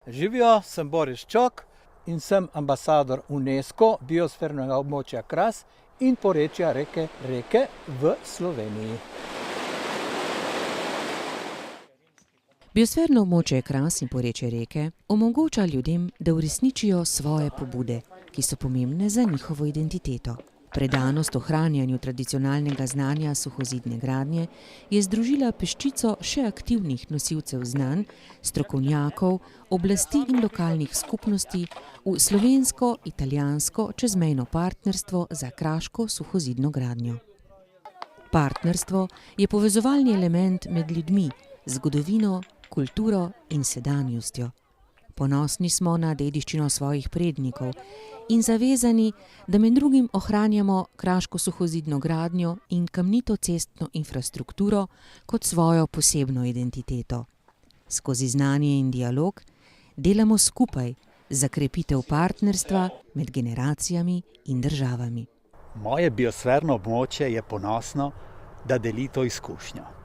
Živijo, sem Boris Čok in sem ambasador UNESCO biosfernega območja Kras in porečja reke Reke v Sloveniji. Biosferno območje Kras in porečje Reke omogoča ljudem, da uresničijo svoje pobude, ki so pomembne za njihovo identiteto. Predanost ohranjanju tradicionalnega znanja suhozidne gradnje je združila peščico še aktivnih nosilcev znanj, strokovnjakov, oblasti in lokalnih skupnosti v slovensko-italijansko čezmejno partnerstvo za kraško suhozidno gradnjo. Partnerstvo je povezovalni element med ljudmi, zgodovino, kulturo in sedanjostjo. Ponosni smo na dediščino svojih prednikov in zavezani, da med drugim ohranjamo kraško suhozidno gradnjo in kamnito cestno infrastrukturo kot svojo posebno identiteto. Skozi znanje in dialog delamo skupaj za krepitev partnerstva med generacijami in državami. Moje biosferno območje je ponosno, da deli to izkušnjo.